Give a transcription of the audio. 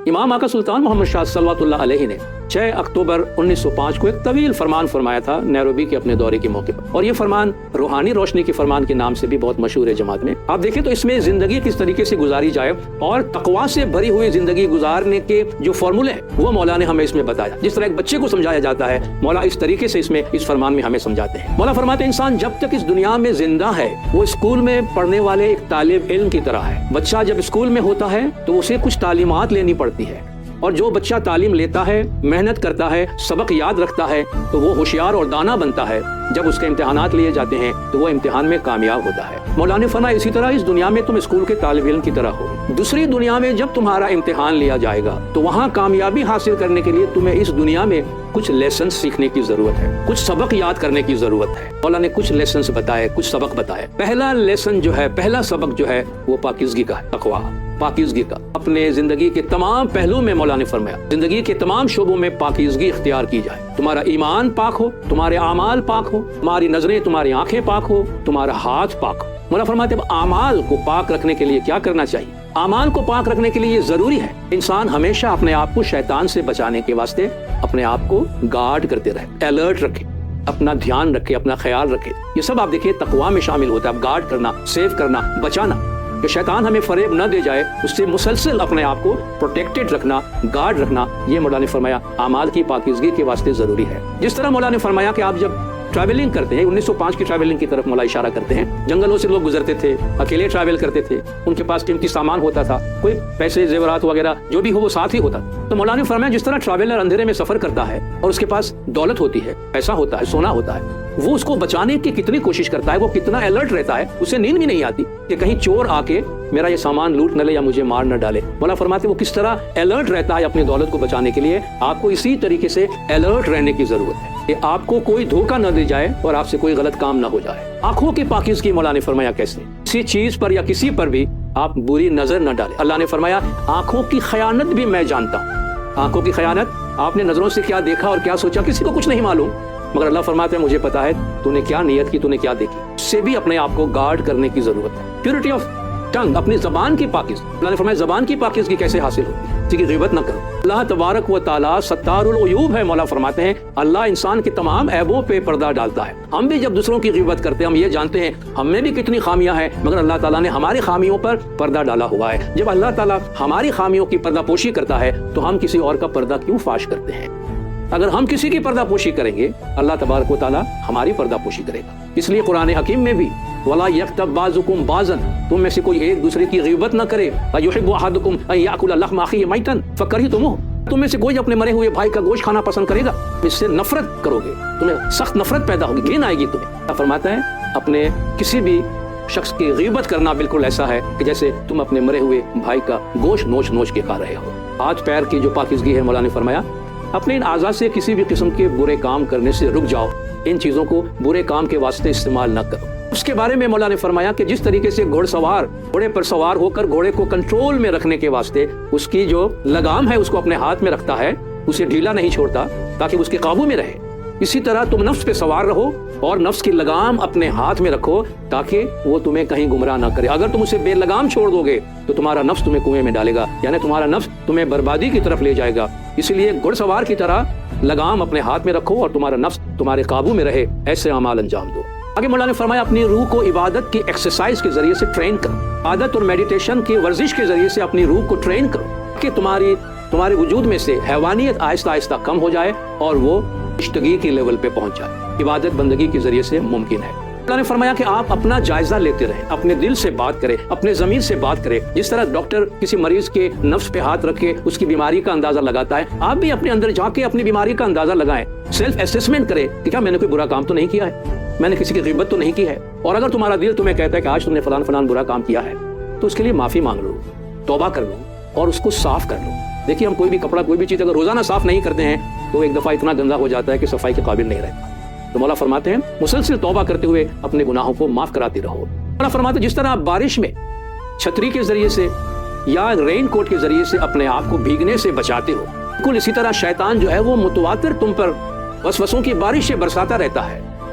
امام آقا سلطان محمد شاہ صلوات اللہ علیہ نے 6 اکتوبر 1905 کو ایک طویل فرمان فرمایا تھا نیروبی کے اپنے دورے کے موقع پر، اور یہ فرمان روحانی روشنی کے فرمان کے نام سے بھی بہت مشہور ہے جماعت میں۔ آپ دیکھیں تو اس میں زندگی کس طریقے سے گزاری جائے اور تقویٰ سے بھری ہوئی زندگی گزارنے کے جو فارمولے ہیں وہ مولا نے ہمیں اس میں بتایا۔ جس طرح ایک بچے کو سمجھایا جاتا ہے، مولا اس طریقے سے اس فرمان میں ہمیں سمجھاتے ہیں۔ مولا فرماتے ہیں انسان جب تک اس دنیا میں زندہ ہے وہ اسکول میں پڑھنے والے ایک طالب علم کی طرح ہے۔ بچہ جب اسکول میں ہوتا ہے تو اسے کچھ تعلیمات لینی پڑتی ہے، اور جو بچہ تعلیم لیتا ہے، محنت کرتا ہے، سبق یاد رکھتا ہے تو وہ ہوشیار اور دانا بنتا ہے۔ جب اس کے امتحانات لیے جاتے ہیں تو وہ امتحان میں کامیاب ہوتا ہے۔ مولا نے فرمایا اسی طرح اس دنیا میں تم اسکول کے طالب علم کی طرح ہو۔ دوسری دنیا میں جب تمہارا امتحان لیا جائے گا تو وہاں کامیابی حاصل کرنے کے لیے تمہیں اس دنیا میں کچھ لیسن سیکھنے کی ضرورت ہے، کچھ سبق یاد کرنے کی ضرورت ہے۔ مولا نے کچھ لیسنز بتائے، کچھ سبق بتائے۔ پہلا لیسن جو ہے، پہلا سبق جو ہے وہ پاکیزگی کا ہے، تقویٰ، پاکیزگی کا۔ اپنے زندگی کے تمام پہلوؤں میں مولا نے فرمایا زندگی کے تمام شعبوں میں پاکیزگی اختیار کی جائے۔ تمہارا ایمان پاک ہو، تمہارے اعمال پاک ہو، تمہاری نظریں، تمہاری آنکھیں پاک ہو، تمہارا ہاتھ پاک ہو۔ مولا فرماتے ہیں اب اعمال کو پاک رکھنے کے لیے کیا کرنا چاہیے؟ اعمال کو پاک رکھنے کے لیے یہ ضروری ہے انسان ہمیشہ اپنے آپ کو شیطان سے بچانے کے واسطے اپنے آپ کو گارڈ کرتے رہے، الرٹ رکھے، اپنا دھیان رکھے، اپنا خیال رکھے۔ یہ سب آپ دیکھیں تقویٰ میں شامل ہوتا ہے، گارڈ کرنا، سیو کرنا، بچانا، کہ شیطان ہمیں فریب نہ دے جائے، اس سے مسلسل اپنے آپ کو پروٹیکٹڈ رکھنا، گارڈ رکھنا، یہ مولا نے فرمایا اعمال کی پاکیزگی کے واسطے ضروری ہے۔ جس طرح مولا نے فرمایا کہ آپ جب ٹریولنگ کرتے ہیں، 1905 کی ٹریولنگ کی طرف مولا اشارہ کرتے ہیں، جنگلوں سے لوگ گزرتے تھے، اکیلے ٹریول کرتے تھے، ان کے پاس قیمتی سامان ہوتا تھا، کوئی پیسے زیورات وغیرہ جو بھی ہو وہ ساتھ ہی ہوتا تھا۔ تو مولا نے فرمایا جس طرح ٹریولر اندھیرے میں سفر کرتا ہے اور اس کے پاس دولت ہوتی ہے، پیسہ ہوتا ہے، سونا ہوتا ہے، وہ اس کو بچانے کی کتنی کوشش کرتا ہے، وہ کتنا الرٹ رہتا ہے، اسے نیند بھی نہیں آتی کہ کہیں چور آ کے میرا یہ سامان لوٹ نہ لے یا مجھے مار نہ ڈالے۔ مولا فرماتے وہ کس طرح الرٹ رہتا ہے اپنی دولت کو بچانے کے لیے۔ آپ کو اسی طریقے سے الرٹ رہنے کی ضرورت ہے کہ آپ کو کوئی دھوکہ نہ دے جائے اور آپ سے کوئی غلط کام نہ ہو جائے۔ آنکھوں کی پاکیزگی مولا نے فرمایا کیسے؟ کسی چیز پر یا کسی پر بھی آپ بری نظر نہ ڈالیں۔ اللہ نے فرمایا آنکھوں کی خیانت بھی میں جانتا ہوں۔ آنکھوں کی خیانت، آپ نے نظروں سے کیا دیکھا اور کیا سوچا کسی کو کچھ نہیں معلوم، مگر اللہ فرماتے ہیں مجھے پتا ہے تو نے کیا نیت کی، تو نے کیا دیکھی۔ اس سے بھی اپنے آپ کو گارڈ کرنے کی ضرورت ہے۔ پیورٹی آف ٹنگ، اپنی زبان کی پاکیزگی۔ اللہ نے فرمایا زبان کی پاکیزگی کیسے حاصل ہوتی ہے؟ کسی کی غیبت نہ کرو۔ اللہ تبارک و تعالیٰ ستار العیوب ہے۔ مولا فرماتے ہیں اللہ انسان کے تمام عیبوں پہ پردہ ڈالتا ہے۔ ہم بھی جب دوسروں کی غیبت کرتے ہیں ہم یہ جانتے ہیں ہم میں بھی کتنی خامیاں ہیں، مگر اللہ تعالیٰ نے ہماری خامیوں پر پردہ ڈالا ہوا ہے۔ جب اللہ تعالیٰ ہماری خامیوں کی پردہ پوشی کرتا ہے تو ہم کسی اور کا پردہ کیوں فاش کرتے ہیں؟ اگر ہم کسی کی پردہ پوشی کریں گے اللہ تبارک و تعالیٰ ہماری پردہ پوشی کرے گا۔ اس لیے قرآن حکیم میں بھی وَلَا يَغْتَبْ بَعْضُكُمْ بَعْضًا، تم میں سے کوئی ایک دوسرے کی غیبت نہ کرے۔ أَيُحِبُّ أَحَدُكُمْ أَن يَأْكُلَ لَحْمَ أَخِيهِ مَيْتًا فَكَرِهْتُمُوهُ، تم میں سے کوئی اپنے مرے ہوئے بھائی کا گوشت کھانا پسند کرے گا، اس سے نفرت کرو گے، تمہیں سخت نفرت پیدا ہوگی، گھن آئے گی تمہیں۔ اللہ فرماتا ہے اپنے کسی بھی شخص کی غیبت کرنا بالکل ایسا ہے کہ جیسے تم اپنے مرے ہوئے بھائی کا گوشت نوچ نوچ کے کھا رہے ہو۔ ہاتھ پیر کی جو پاکیزگی ہے مولا نے فرمایا اپنے ان اعضاء سے کسی بھی قسم کے برے کام کرنے سے رک جاؤ، ان چیزوں کو برے کام کے واسطے استعمال نہ کرو۔ اس کے بارے میں مولا نے فرمایا کہ جس طریقے سے گھوڑ سوار گھوڑے پر سوار ہو کر گھوڑے کو کنٹرول میں رکھنے کے واسطے اس کی جو لگام ہے اس کو اپنے ہاتھ میں رکھتا ہے، اسے ڈھیلا نہیں چھوڑتا تاکہ اس کے قابو میں رہے، اسی طرح تم نفس پہ سوار رہو اور نفس کی لگام اپنے ہاتھ میں رکھو تاکہ وہ تمہیں کہیں گمراہ نہ کرے۔ اگر تم اسے بے لگام چھوڑ دو گے تو تمہارا نفس تمہیں کنویں میں ڈالے گا، یعنی تمہارا نفس تمہیں بربادی کی طرف لے جائے گا۔ اس لیے گھڑ سوار کی طرح لگام اپنے ہاتھ میں رکھو اور تمہارا نفس تمہارے قابو میں رہے، ایسے اعمال انجام دو۔ آگے مولا نے فرمایا اپنی روح کو عبادت کی ایکسرسائز کے ذریعے سے ٹرین کرو، عادت اور میڈیٹیشن کی ورزش کے ذریعے سے اپنی روح کو ٹرین کرو کہ تمہارے وجود میں سے حیوانیت آہستہ آہستہ کم ہو جائے اور وہ اشتگی کی لیول پہ پہنچ جائے۔ عبادت بندگی کے ذریعے سے ممکن ہے۔ اللہ نے فرمایا کہ آپ اپنا جائزہ لیتے رہیں، اپنے دل سے بات کریں، اپنے ضمیر سے بات کریں۔ جس طرح ڈاکٹر کسی مریض کے نفس پہ ہاتھ رکھ کے اس کی بیماری کا اندازہ لگاتا ہے، آپ بھی اپنے اندر جا کے اپنی بیماری کا اندازہ لگائیں، سیلف اسیسمنٹ کریں کہ کیا میں نے کوئی برا کام تو نہیں کیا ہے، میں نے کسی کی غیبت تو نہیں کی ہے۔ اور اگر تمہارا دل تمہیں کہتا ہے کہ آج تم نے فلان برا کام کیا ہے تو اس کے لیے معافی مانگ لو، توبہ کر لو اور اس کو صاف کر لو۔ دیکھیے ہم کوئی بھی کپڑا کوئی بھی چیز اگر روزانہ صاف نہیں کرتے ہیں تو ایک دفعہ اتنا گندا ہو جاتا ہے کہ صفائی کے قابل نہیں رہتا۔ تو مولا فرماتے ہیں مسلسل توبہ کرتے ہوئے اپنے گناہوں کو معاف کراتے رہو۔ مولا فرماتے ہیں جس طرح آپ بارش میں چھتری کے ذریعے سے یا رین کوٹ کے ذریعے سے اپنے آپ کو بھیگنے سے بچاتے ہو، بالکل اسی طرح شیطان جو ہے وہ متواتر تم پر وسوسوں کی بارش سے برساتا رہتا ہے۔